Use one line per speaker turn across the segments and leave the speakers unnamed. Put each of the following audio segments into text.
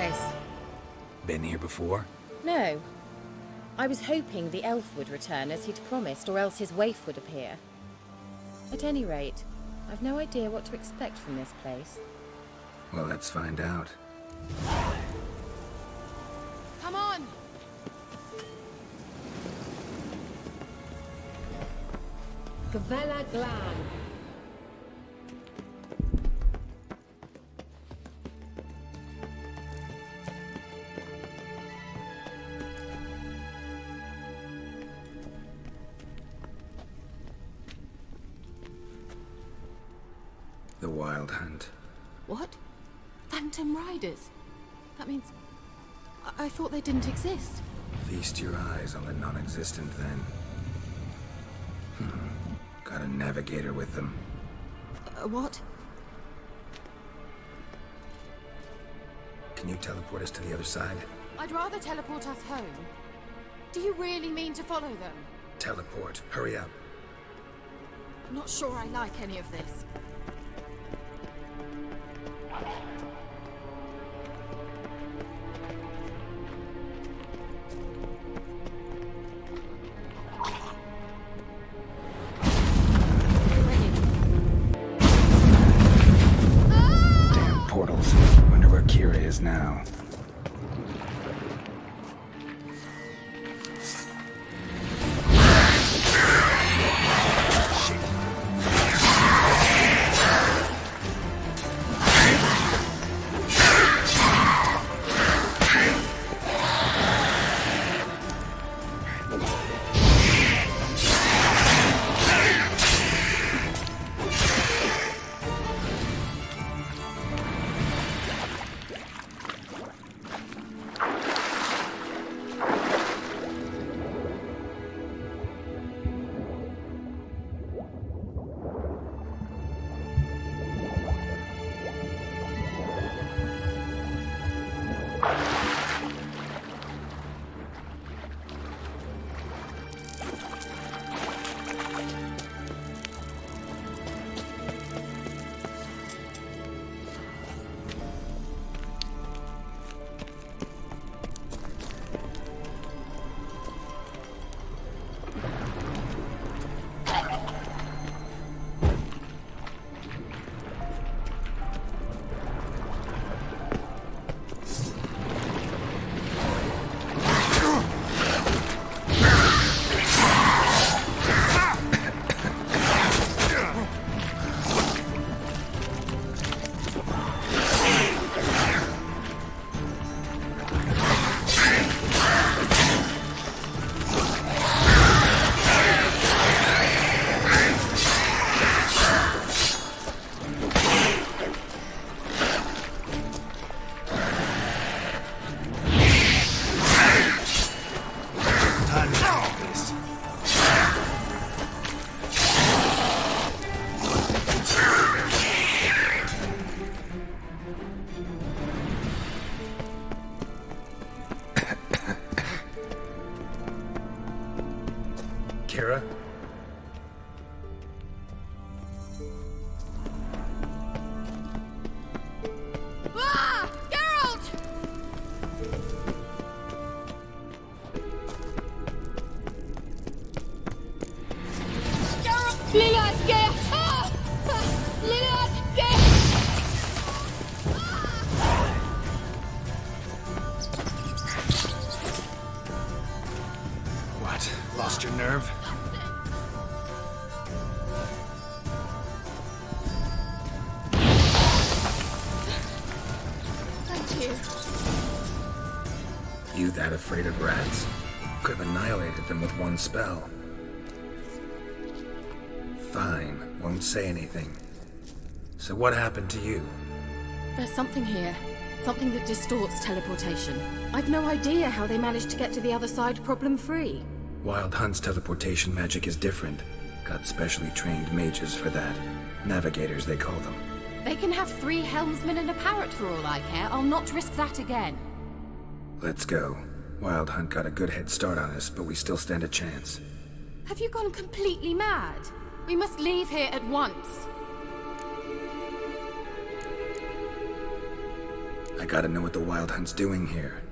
place.
Been here before?
No. I was hoping the elf would return as he'd promised, or else his waif would appear. At any rate, I've no idea what to expect from this place.
Well, let's find out.
Come on!
𝘍𝘪𝘯𝘥.
The Wild Hunt.
What? Phantom Riders? That means... I thought they didn't exist.
Feast your eyes on the non-existent, then. Got a navigator with them.
What?
Can you teleport us to the other side?
I'd rather teleport us home. Do you really mean to follow them?
Teleport. Hurry up.
Not sure I like any of this.
Damn portals. Wonder where Kira is now. Kira?
Ah! Geralt! Geralt! 𝘨𝑚𝑒𝑙 Ah! 𝘨𝑚𝑒𝑙
What? Lost your nerve? You that afraid of rats? Could have annihilated them with one spell. Fine, won't say anything. So what happened to you?
There's something here. Something that distorts teleportation. I've no idea how they managed to get to the other side problem-free.
Wild Hunt's teleportation magic is different. Got specially trained mages for that. Navigators, they call them.
They can have 3 helmsmen and a parrot for all I care. I'll not risk that again.
Let's go. Wild Hunt got a good head start on us, but we still stand a chance.
Have you gone completely mad? We must leave here at once.
I gotta know what the Wild Hunt's doing here.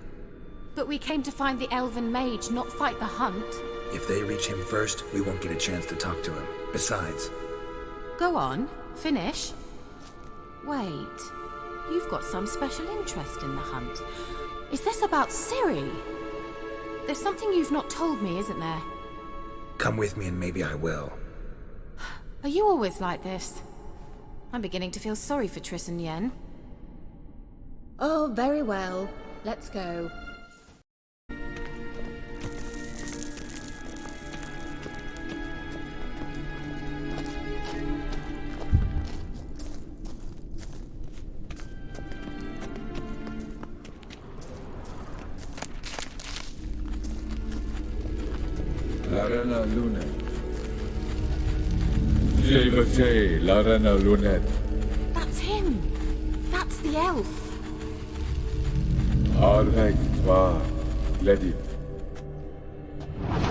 But we came to find the elven mage, not fight the hunt.
If they reach him first, we won't get a chance to talk to him. Besides...
Go on, finish. Wait, you've got some special interest in the hunt. Is this about Ciri? There's something you've not told me, isn't there?
Come with me and maybe I will.
Are you always like this? I'm beginning to feel sorry for Triss and Yen.
Oh, very well. Let's go.
𝘠𝘠𝘠𝘠 𝘠𝘩𝘦
That's him! That's the elf!
𝘠𝘩𝘢𝘠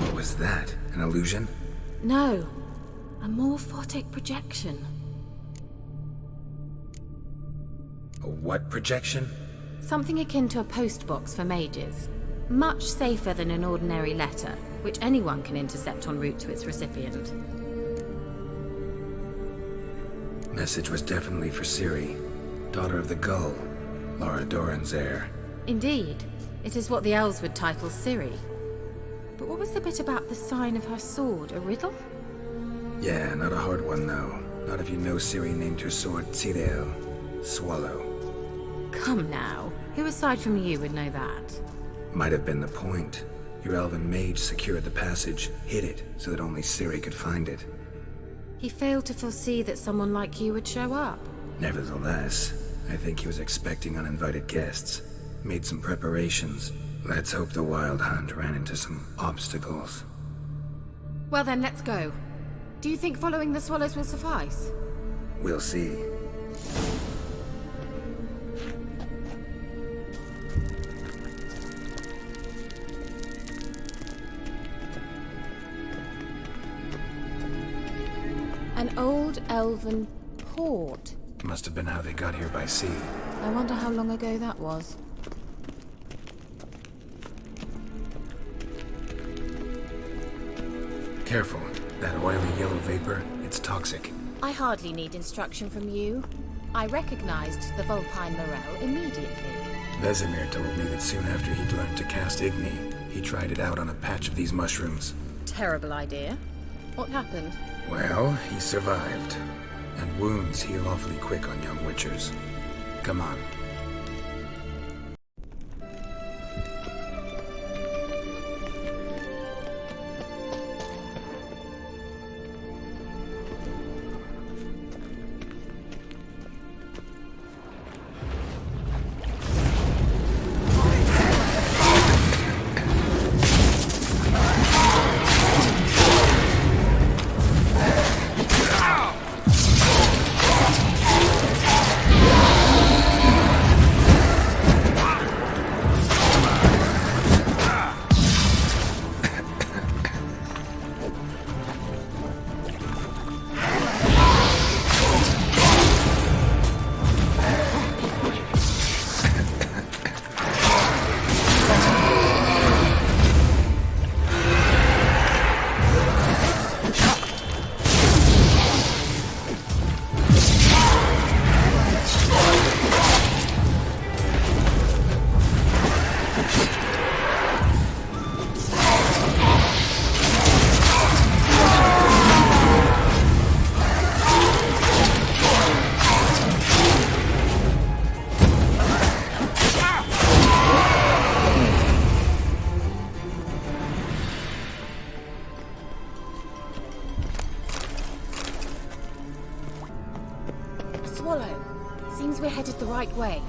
What was that? An illusion?
No, a morphotic projection.
A what projection?
Something akin to a postbox for mages. Much safer than an ordinary letter, which anyone can intercept en route to its recipient.
Message was definitely for Ciri, daughter of the Gull, Lara Dorren's heir.
Indeed, it is what the elves would title Ciri. But what was the bit about the sign of her sword, a riddle?
Yeah, not a hard one though. Not if you know Ciri named her sword 𝘠𝘩𝘠, swallow.
Come now, who aside from you would know that?
Might have been the point. Your elven mage secured the passage, hid it, so that only Ciri could find it.
He failed to foresee that someone like you would show up.
Nevertheless, I think he was expecting uninvited guests. Made some preparations. Let's hope the Wild Hunt ran into some obstacles.
Well then, let's go. Do you think following the swallows will suffice?
We'll see.
An old elven port.
Must have been how they got here by sea.
I wonder how long ago that was.
Careful. That oily yellow vapor, it's toxic.
I hardly need instruction from you. I recognized the 𝘍𝘠𝘠 𝘠𝘠 immediately.
Vesemir told me that soon after he'd learned to cast Igni, he tried it out on a patch of these mushrooms.
Terrible idea. What happened?
Well, he survived. And wounds heal awfully quick on young witchers. Come on.
Swallow. Seems we're headed the right way.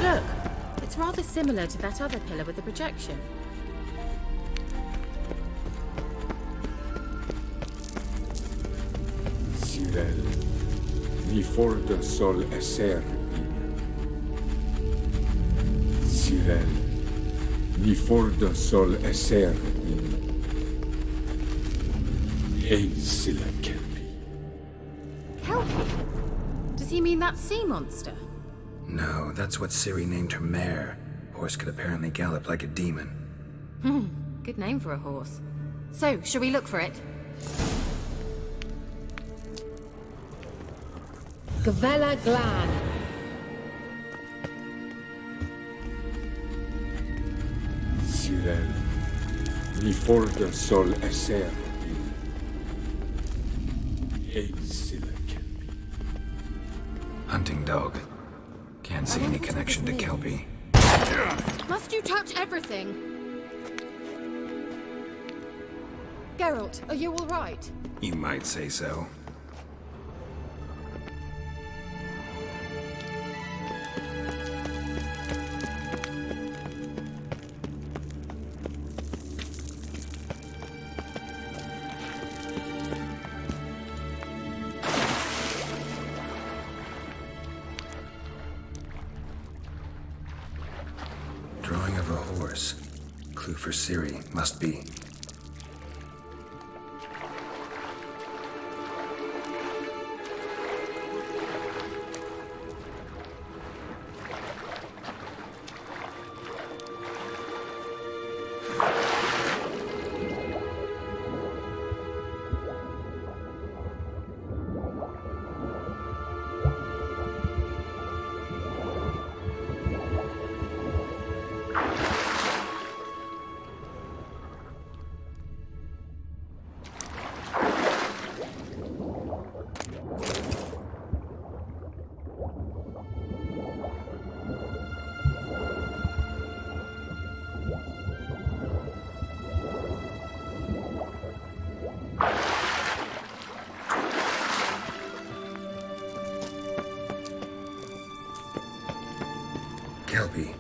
Look, it's rather similar to that other pillar with the projection.
𝘠𝘩𝘢𝘠𝑗𝑠𝑡𝑟𝑒𝑠𝑜𝑙 𝘠𝑩𝘢𝑚
Kelpie? Does he mean that sea monster?
No, that's what Ciri named her mare. Horse could apparently gallop like a demon.
Good name for a horse. So, shall we look for it?
Gavella Glan.
𝘠𝘩𝘢𝘠𝑗𝑠𝑡𝑟𝑒𝑠𝑜𝑙
Hunting dog. Can't see any connection to Kelpie.
Must you touch everything? Geralt, are you all right?
You might say so. Drawing of a horse. Clue for Ciri, must be. Kelpie.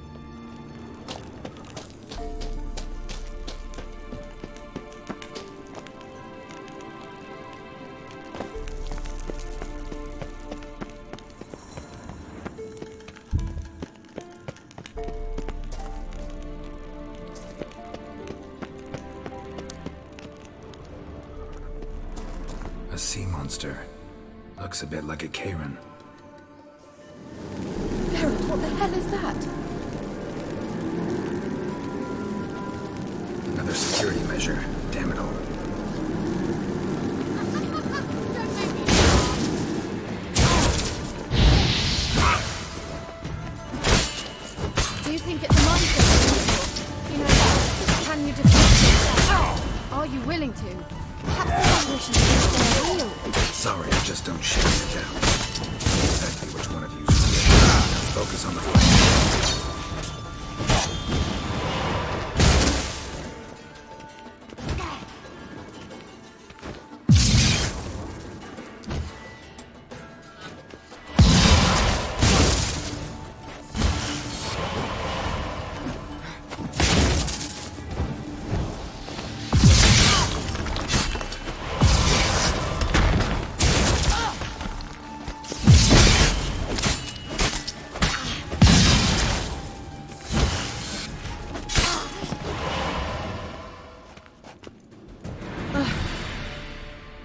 A sea monster. Looks a bit like a Karen.
Geralt, what the hell is that?
Another security measure. Damn it all.
Do you think it's a monster? You know, can you defend yourself? Are you willing to? Perhaps the apparition is real.
Sorry, I just don't share your doubt. Exactly which one of you is real. Focus on the fight.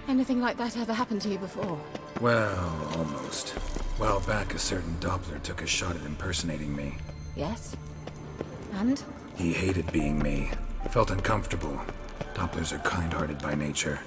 Anything like that ever happened to you before?
Well, almost. A while back, a certain Doppler took a shot at impersonating me.
Yes. And?
He hated being me. Felt uncomfortable. Dopplers are kind-hearted by nature.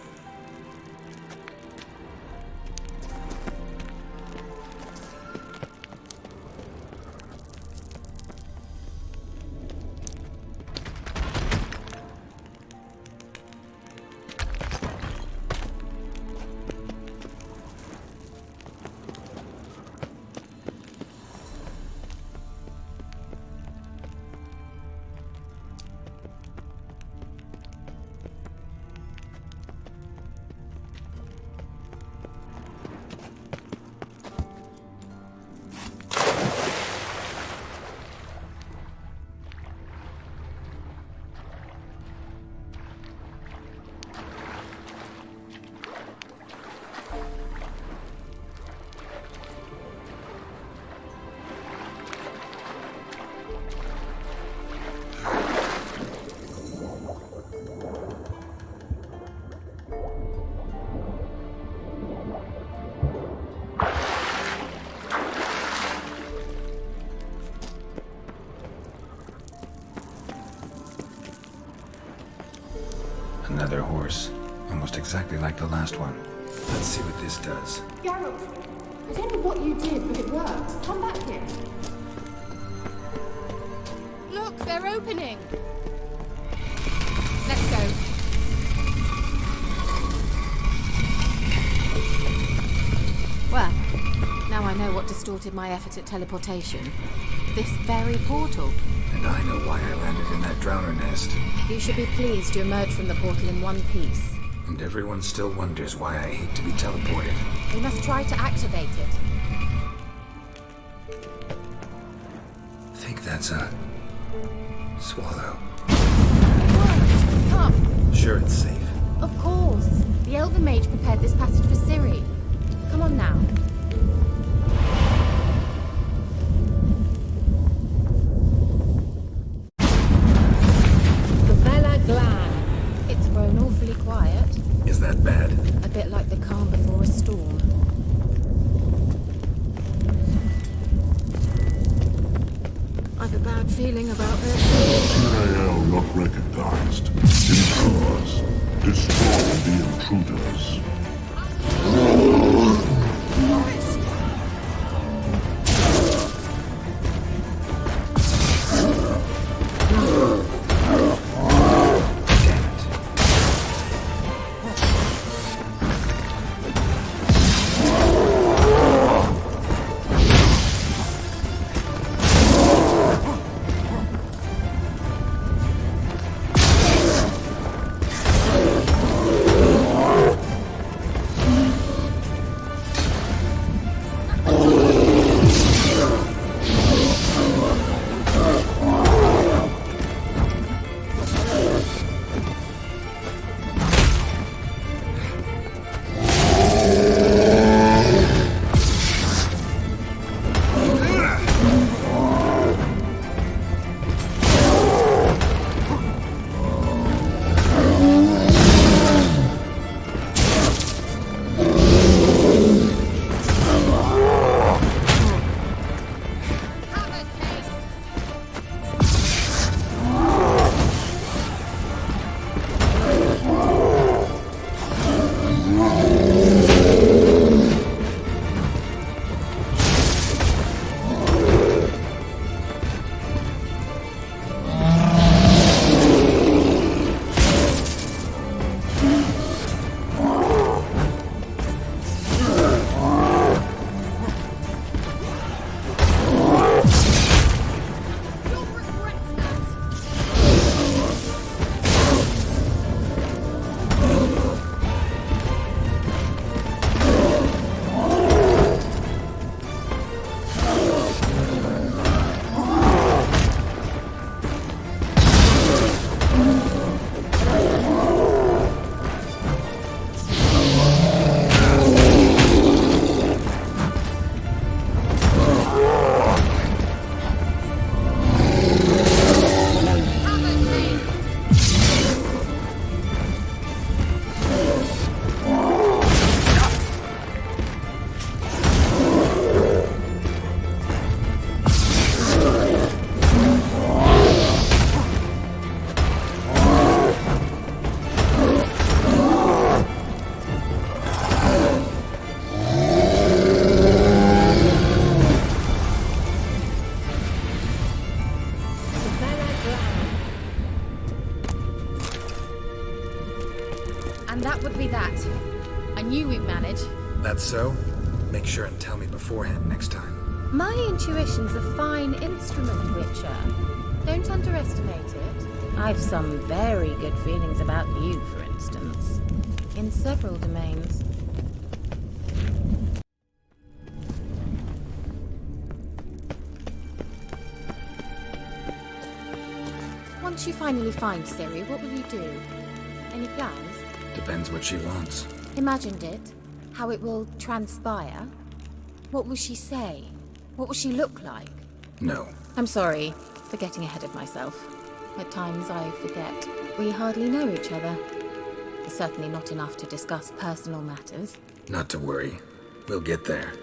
Another horse. Almost exactly like the last one. Let's see what this does.
Geralt, I don't know what you did, but it worked. Come back here. Look, they're opening. Let's go. Well, now I know what distorted my effort at teleportation. This very portal.
And I know why I landed in that drowner nest.
You should be pleased you emerged from the portal in one piece.
And everyone still wonders why I hate to be teleported.
We must try to activate it.
Think that's a... swallow.
What? Come.
Sure it's safe.
Of course. The Elven Mage prepared this passage for Ciri. Come on now. 𝘍𝘪𝘯𝘥. It's grown awfully quiet.
Is that bad?
A bit like the calm before a storm. I've a bad feeling about this.
Tirel not recognized. Intruders. Destroy the intruders.
And that would be that. I knew we'd manage.
That's so? Make sure and tell me beforehand next time.
My intuition's a fine instrument, Witcher. Don't underestimate it. I've some very good feelings about you, for instance. In several domains. Once you finally find Ciri, what will you do? Any plans?
Depends what she wants.
Imagined it. How it will transpire. What will she say? What will she look like?
No.
I'm sorry for getting ahead of myself. At times I forget we hardly know each other. Certainly not enough to discuss personal matters.
Not to worry. We'll get there.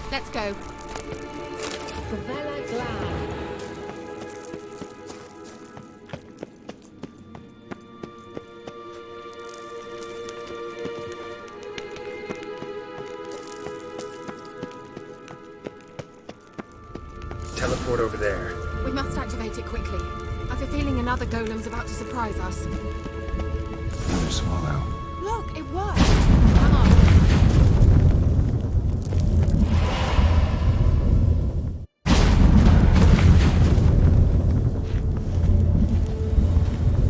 Let's go.
𝘍𝘪𝘭𝘥.
Teleport over there.
We must activate it quickly. I've a feeling another golem's about to surprise us.
Another swallow.
Look, it worked. Come on.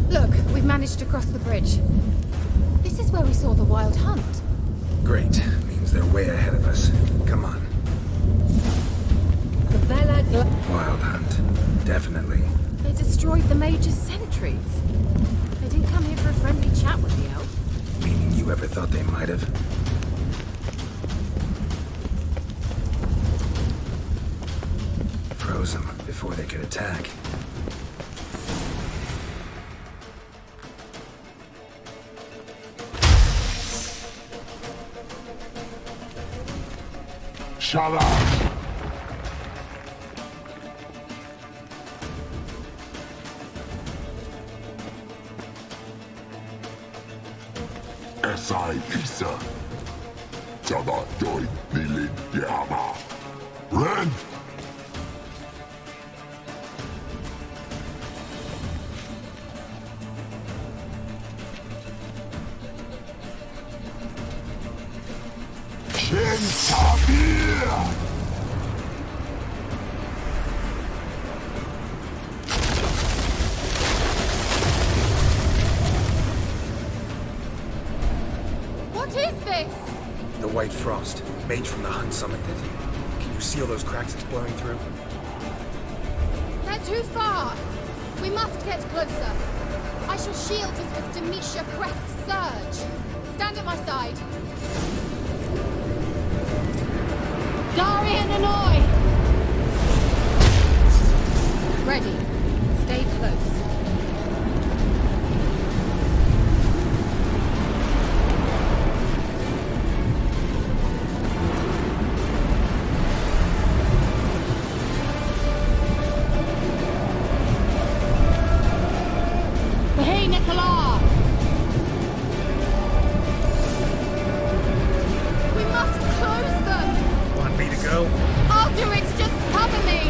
Look, we've managed to cross the bridge. This is where we saw the wild hunt.
Great. Means they're way ahead of us. Come on.
𝘍𝘪𝘭𝘥.
Wild hunt. Definitely.
They destroyed the Major's sentries. They didn't come here for a friendly chat with the elf.
Meaning you ever thought they might have? Froze them before they could attack.
Shut up! 𝘰𝘳𝘰𝘳𝘯𝘥 𝘠𝘩𝘦 Ren! 𝘱𝘢𝘳𝘵!
What is this?
The White Frost. Mage from the hunt summoned it. Can you see all those cracks it's blowing through?
They're too far. We must get closer. I shall shield us with Demetia Crest's surge. Stand at my side. 𝘠𝘰𝘦! Ready. Stay close. 𝘍𝘪𝘭𝘥. We must close them!
Want me to go?
I'll do it! Just cover me!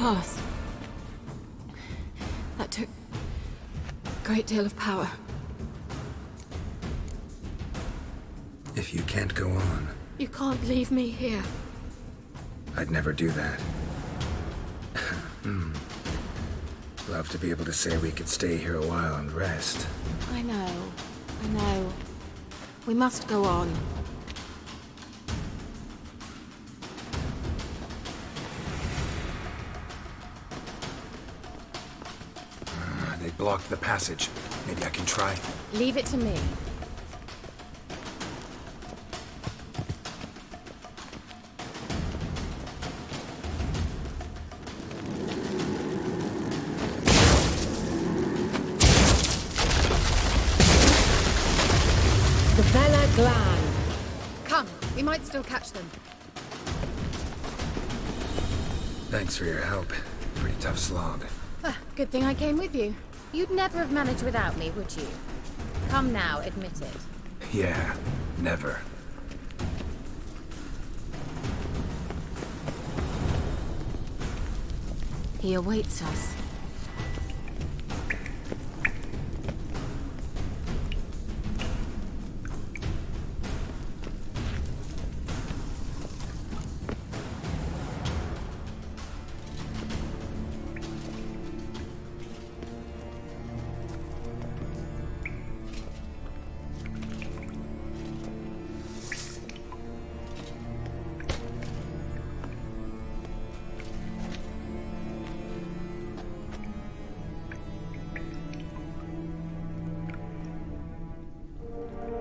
pass. That took a great deal of power.
If you can't go on,
You can't leave me here.
I'd never do that. Love to be able to say we could stay here a while and rest.
I know. We must go on.
They blocked the passage. Maybe I can try.
Leave it to me. 𝘍𝘪𝘯𝘥. Come, we might still catch them.
Thanks for your help. Pretty tough slog.
Good thing I came with you. You'd never have managed without me, would you? Come now, admit it.
Yeah, never.
He awaits us.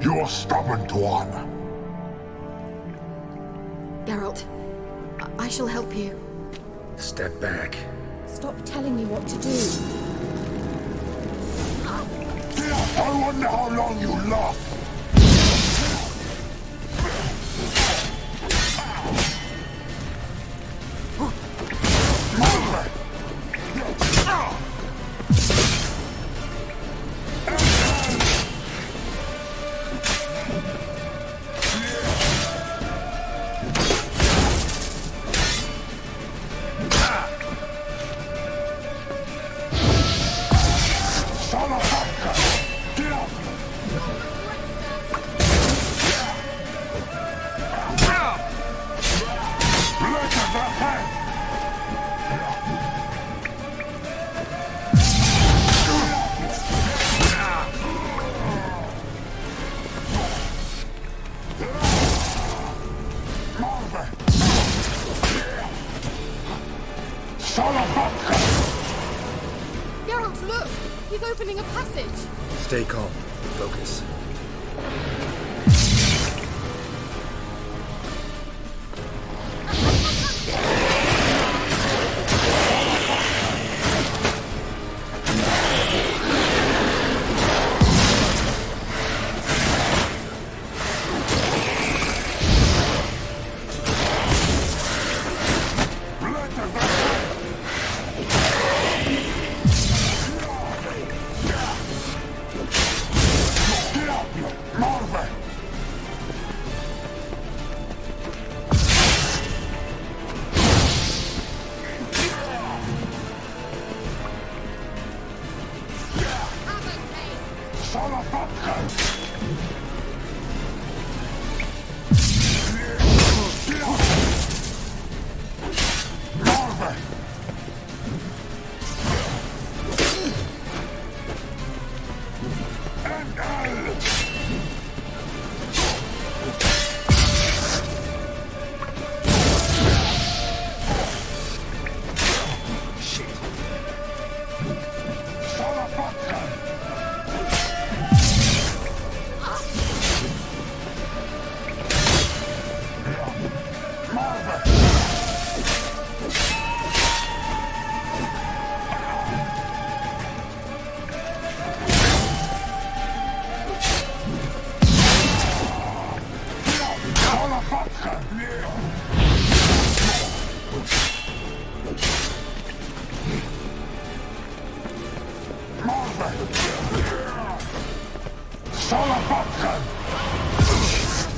You're stubborn, one.
Geralt, I shall help you.
Step back.
Stop telling me what to do.
I wonder how long you last.
Geralt, look! He's opening a passage!
Stay calm. Focus.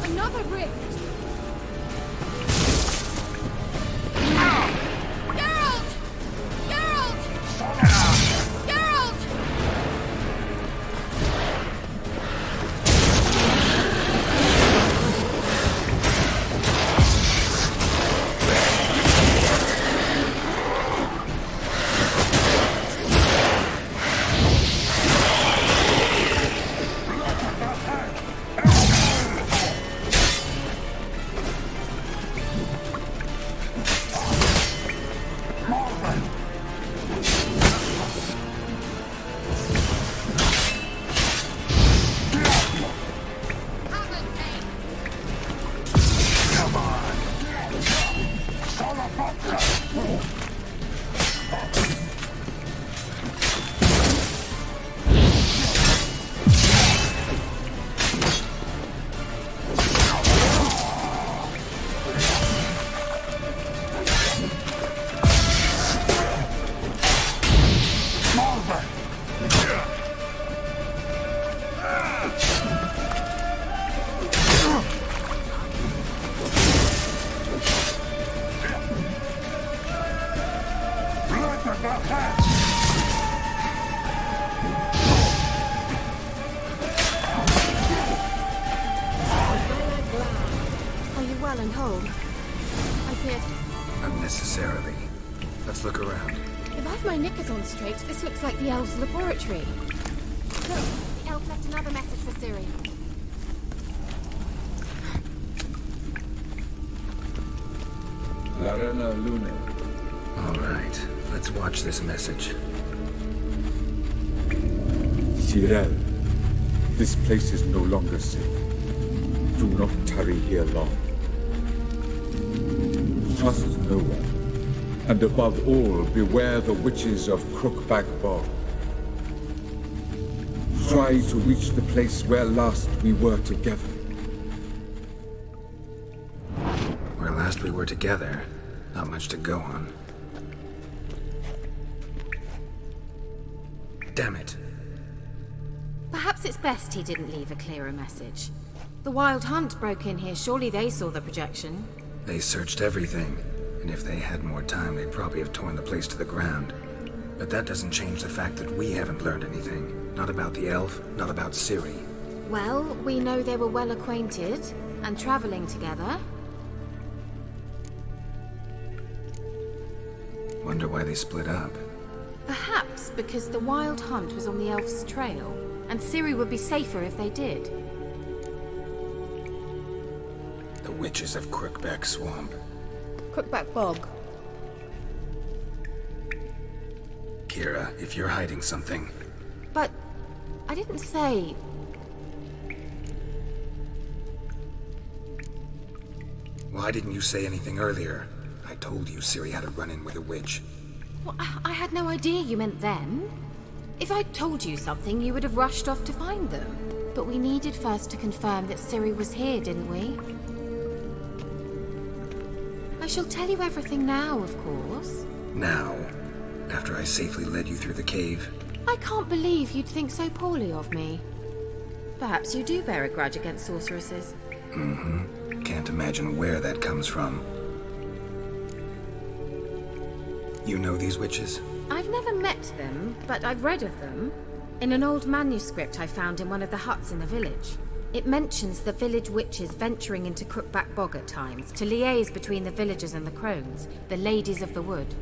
Another rift! Geralt! Are you well and whole? I feared...
Unnecessarily. Let's look around.
If I've my knickers on straight, this looks like the elf's laboratory.
Look, the elf left another message for Ciri.
𝘍𝘪𝘯𝘥𝘪𝘯𝘨.
All right, let's watch this message.
Tyrell, this place is no longer safe. Do not tarry here long. Trust no one. And above all, beware the witches of Crookback Bog. Try to reach the place where last we were together.
Where last we were together, not much to go on. Damn it.
Perhaps it's best he didn't leave a clearer message. The Wild Hunt broke in here. Surely they saw the projection.
They searched everything, and if they had more time, they'd probably have torn the place to the ground. But that doesn't change the fact that we haven't learned anything. Not about the elf, not about Ciri.
Well, we know they were well acquainted and traveling together.
Wonder why they split up.
Perhaps because the Wild Hunt was on the elf's trail, and Ciri would be safer if they did.
The witches of Crookback Swamp.
Crookback Bog.
Kira, if you're hiding something...
But I didn't say...
Why didn't you say anything earlier? I told you Ciri had a run-in with a witch.
Well, I had no idea you meant then. If I'd told you something, you would have rushed off to find them. But we needed first to confirm that Ciri was here, didn't we? I shall tell you everything now, of course.
Now? After I safely led you through the cave?
I can't believe you'd think so poorly of me. Perhaps you do bear a grudge against sorceresses.
Mm-hmm. Can't imagine where that comes from. You know these witches?
I've never met them, but I've read of them. In an old manuscript I found in one of the huts in the village. It mentions the village witches venturing into Crookback Bog at times to liaise between the villagers and the crones, the ladies of the wood.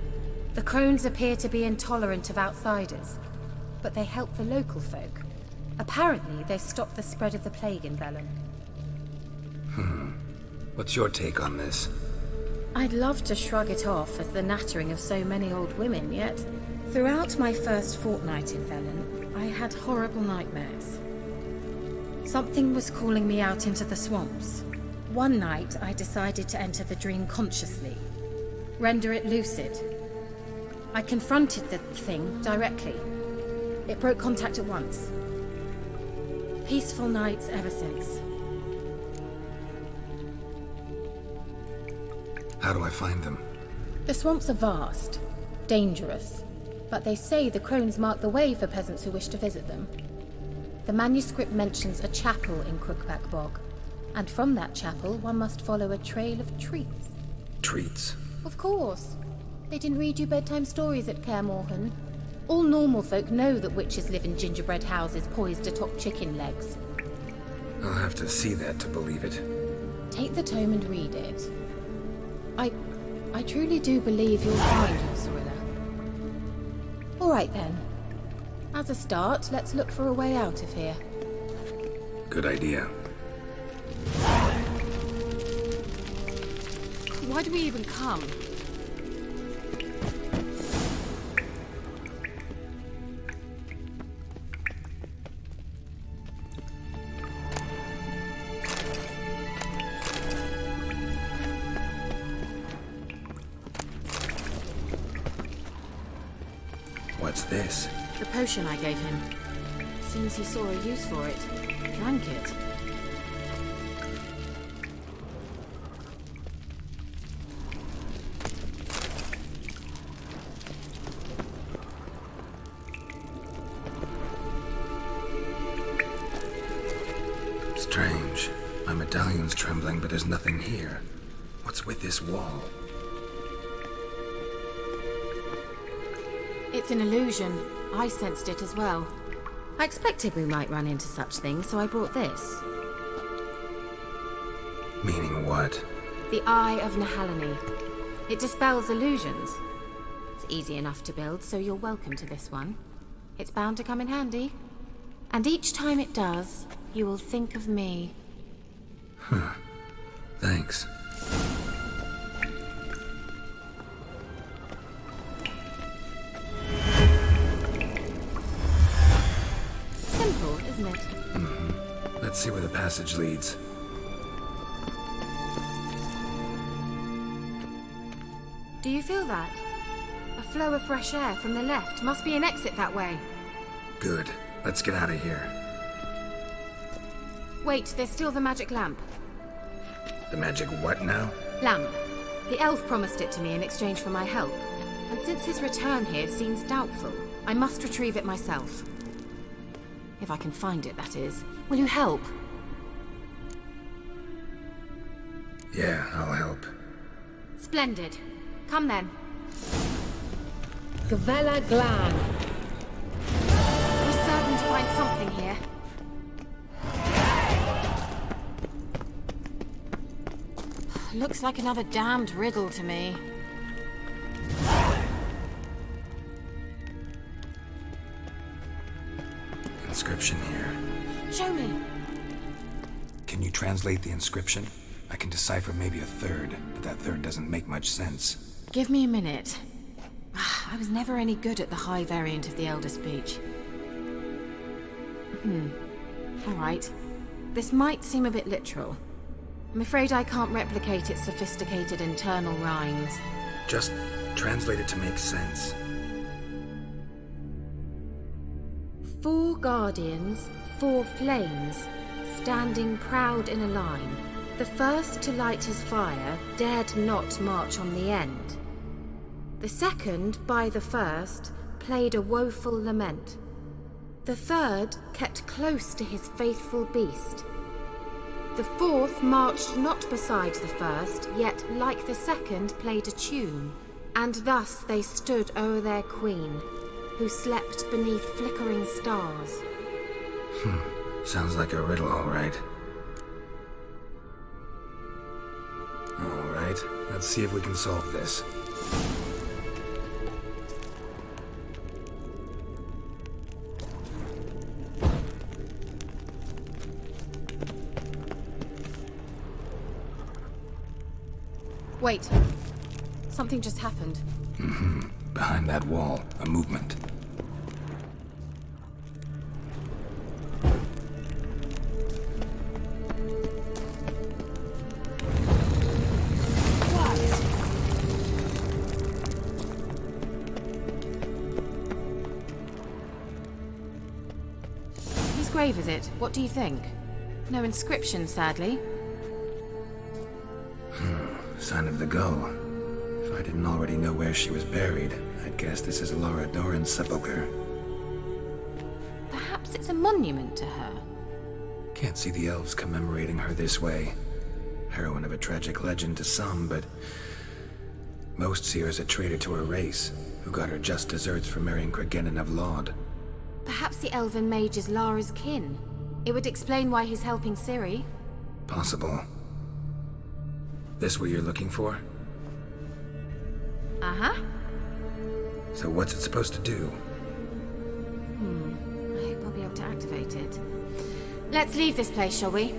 The crones appear to be intolerant of outsiders, but they help the local folk. Apparently, they stop the spread of the plague in Velen.
What's your take on this?
I'd love to shrug it off as the nattering of so many old women, yet throughout my first fortnight in Velen, I had horrible nightmares. Something was calling me out into the swamps. One night, I decided to enter the dream consciously, render it lucid. I confronted the thing directly. It broke contact at once. Peaceful nights ever since.
How do I find them?
The swamps are vast, dangerous, but they say the crones mark the way for peasants who wish to visit them. The manuscript mentions a chapel in Crookback Bog, and from that chapel one must follow a trail of treats.
Treats?
Of course. They didn't read you bedtime stories at Kaer Morhen. All normal folk know that witches live in gingerbread houses poised atop chicken legs.
I'll have to see that to believe it.
Take the tome and read it. I truly do believe you'll find Ysarilla. All right then. As a start, let's look for a way out of here.
Good idea.
Why do we even come?
What's this?
The potion I gave him. Seems he saw a use for it. Drank it.
Strange. My medallion's trembling, but there's nothing here. What's with this wall?
It's an illusion. I sensed it as well. I expected we might run into such things, so I brought this.
Meaning what?
The Eye of 𝘠𝘠𝘠. It dispels illusions. It's easy enough to build, so you're welcome to this one. It's bound to come in handy. And each time it does, you will think of me.
Huh. Thanks.
Simple, isn't it?
Mm-hmm. Let's see where the passage leads.
Do you feel that? A flow of fresh air from the left. Must be an exit that way.
Good. Let's get out of here.
Wait, there's still the magic lamp.
The magic what now?
Lamp. The elf promised it to me in exchange for my help. And since his return here seems doubtful, I must retrieve it myself. If I can find it, that is. Will you help?
Yeah, I'll help.
Splendid. Come then.
𝘍𝘪𝘠𝘠.
We're certain to find something here. Looks like another damned riddle to me.
Inscription here.
Show me.
Can you translate the inscription? I can decipher maybe a third, but that third doesn't make much sense.
Give me a minute. I was never any good at the high variant of the Elder speech. All right. This might seem a bit literal. I'm afraid I can't replicate its sophisticated internal rhymes.
Just translate it to make sense.
4 guardians, 4 flames, standing proud in a line. The first to light his fire dared not march on the end. The second, by the first, played a woeful lament. The third kept close to his faithful beast. The fourth marched not beside the first, yet, like the second, played a tune. And thus they stood o'er their queen, who slept beneath flickering stars.
Sounds like a riddle, all right. All right, let's see if we can solve this.
Wait. Something just happened.
Behind that wall, a movement.
Whose grave is it? What do you think? No inscription, sadly.
Sign of the gull. If I didn't already know where she was buried, I'd guess this is 𝘠𝘪𝘠𝑪 sepulcher.
Perhaps it's a monument to her.
Can't see the elves commemorating her this way. Heroine of a tragic legend to some, but most see her as a traitor to her race, who got her just deserts for marrying Cregennan of Louth.
Perhaps the elven mage is Lara's kin. It would explain why he's helping Ciri.
Possible. This what you're looking for?
Uh-huh.
So what's it supposed to do?
I hope I'll be able to activate it. Let's leave this place, shall we?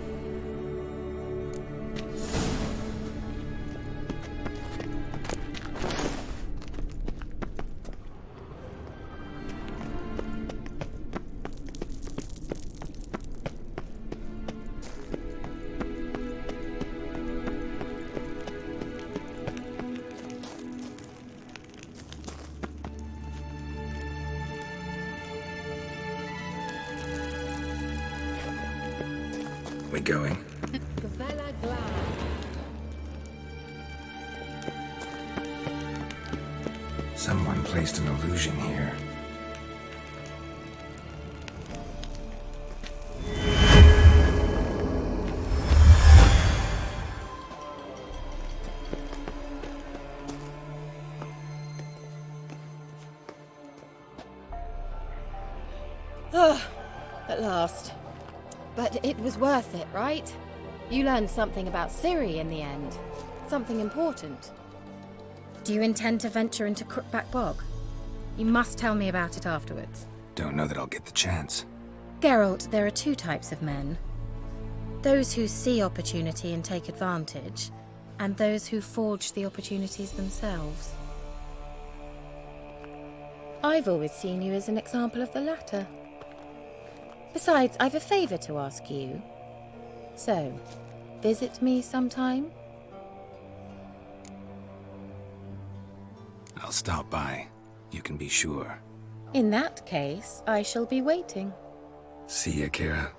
We going?
𝘍𝘪𝘠𝘠.
Someone placed an illusion here.
At last. But it was worth it, right? You learned something about Ciri in the end. Something important. Do you intend to venture into Crookback Bog? You must tell me about it afterwards.
Don't know that I'll get the chance.
Geralt, there are two types of men. Those who see opportunity and take advantage, and those who forge the opportunities themselves. I've always seen you as an example of the latter. Besides, I've a favour to ask you. So, visit me sometime?
I'll stop by. You can be sure.
In that case, I shall be waiting.
See ya, Kira.